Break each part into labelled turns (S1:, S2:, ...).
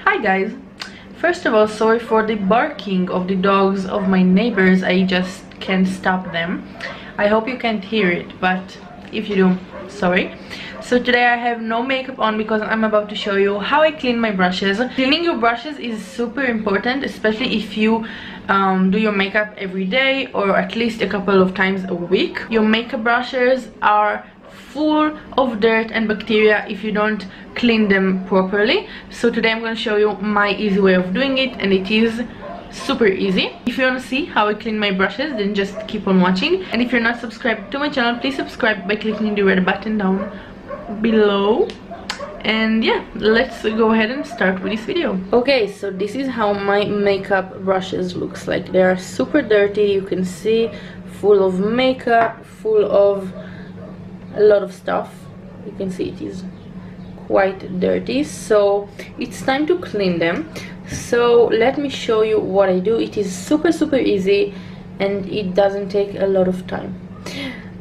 S1: Hi guys, first of all, sorry for the barking of the dogs of my neighbors. I just can't stop them. I hope you can't hear it, but if you do, sorry. So today I have no makeup on because I'm about to show you how I clean my brushes. Cleaning your brushes is super important, especially if you do your makeup every day or at least a couple of times a week. Your makeup brushes are full of dirt and bacteria if you don't clean them properly. So today I'm going to show you my easy way of doing it, and it is super easy. If you want to see how I clean my brushes, then just keep on watching. And if you're not subscribed to my channel, please subscribe by clicking the red button down below. And yeah, let's go ahead and start with this video. Okay, so this is how my makeup brushes looks like. They are super dirty, you can see, full of makeup, full of a lot of stuff. You can see it is quite dirty, so it's time to clean them. So let me show you what I do. It is super easy and it doesn't take a lot of time.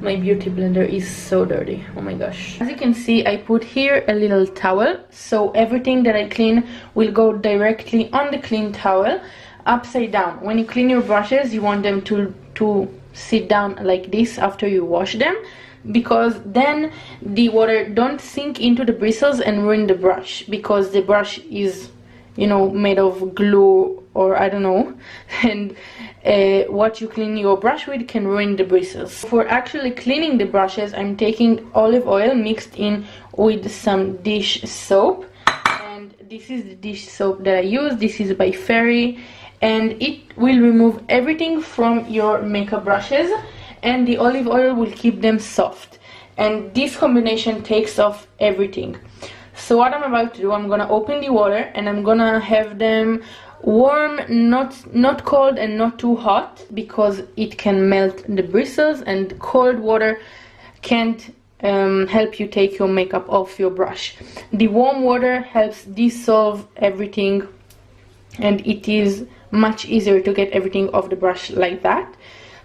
S1: My beauty blender is so dirty, oh my gosh. As you can see, I put here a little towel, so everything that I clean will go directly on the clean towel, upside down. When you clean your brushes, you want them to sit down like this after you wash them, because then the water don't sink into the bristles and ruin the brush, because the brush is, you know, made of glue or I don't know, and what you clean your brush with can ruin the bristles. For actually cleaning the brushes, I'm taking olive oil mixed in with some dish soap, and this is the dish soap that I use. This is by Fairy, and it will remove everything from your makeup brushes, and the olive oil will keep them soft, and this combination takes off everything. So what I'm about to do, I'm gonna open the water and I'm gonna have them warm, not cold and not too hot, because it can melt the bristles, and cold water can't help you take your makeup off your brush. The warm water helps dissolve everything, and it is much easier to get everything off the brush like that.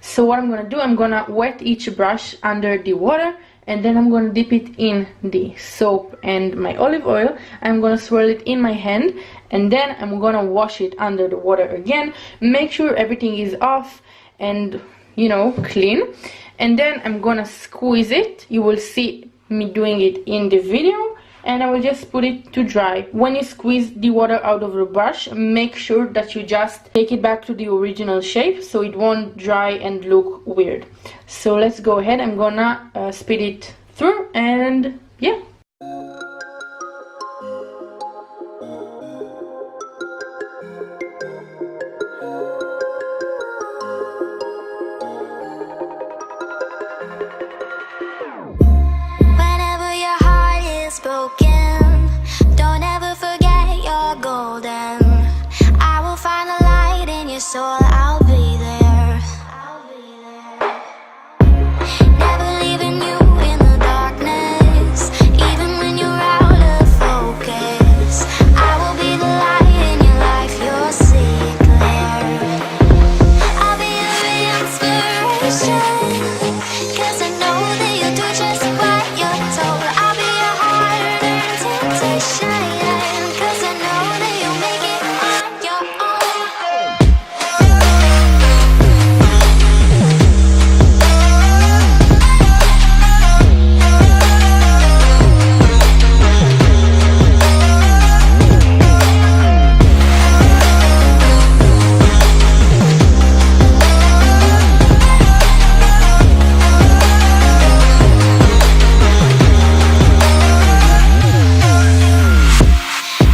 S1: So what I'm gonna do, I'm gonna wet each brush under the water, and then I'm gonna dip it in the soap and my olive oil. I'm gonna swirl it in my hand, and then I'm gonna wash it under the water again. Make sure everything is off and, you know, clean. And then I'm gonna squeeze it. You will see me doing it in the video, and I will just put it to dry. When you squeeze the water out of the brush, make sure that you just take it back to the original shape, so it won't dry and look weird. So let's go ahead. I'm gonna spit it through, and yeah.
S2: Whenever your heart is broken, don't ever forget you're golden. I will find a light in your soul, I'll be there. Never leaving you in the darkness, even when you're out of focus. I will be the light in your life, you'll see it clear. I'll be your inspiration, 'cause I know that you'll do just what you're told. I'll be your hard-earned temptation, 'cause I know that you'll make it on your own.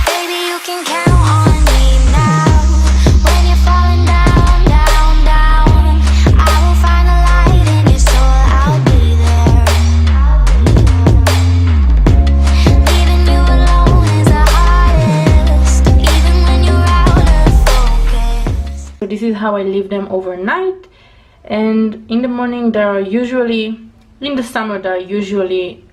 S2: Baby, you can count on me now. When you're falling down, down, down, I will find a light in your soul, I'll be there. Leaving you alone is the hardest, even when you're out of focus.
S1: So this is how I leave them overnight, and in the morning they are usually, in the summer they are usually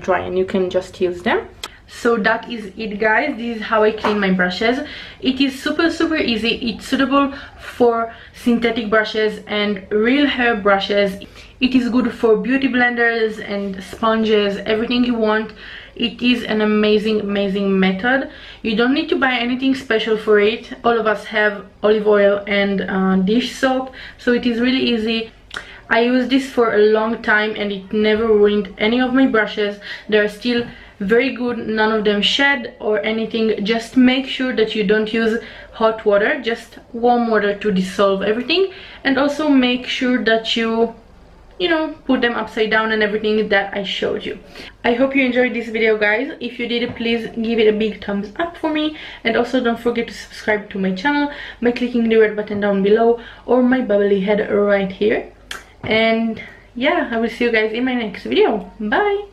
S1: dry, and you can just use them. So that is it, guys. This is how I clean my brushes. It is super easy. It's suitable for synthetic brushes and real hair brushes. It is good for beauty blenders and sponges, everything you want. It is an amazing method. You don't need to buy anything special for it. All of us have olive oil and dish soap, so it is really easy. I used this for a long time and it never ruined any of my brushes. They are still very good, none of them shed or anything. Just make sure that you don't use hot water, just warm water to dissolve everything. And also make sure that you know, put them upside down and everything that I showed you. I hope you enjoyed this video, guys. If you did, please give it a big thumbs up for me, and also don't forget to subscribe to my channel by clicking the red button down below or my bubbly head right here. And yeah, I will see you guys in my next video. Bye.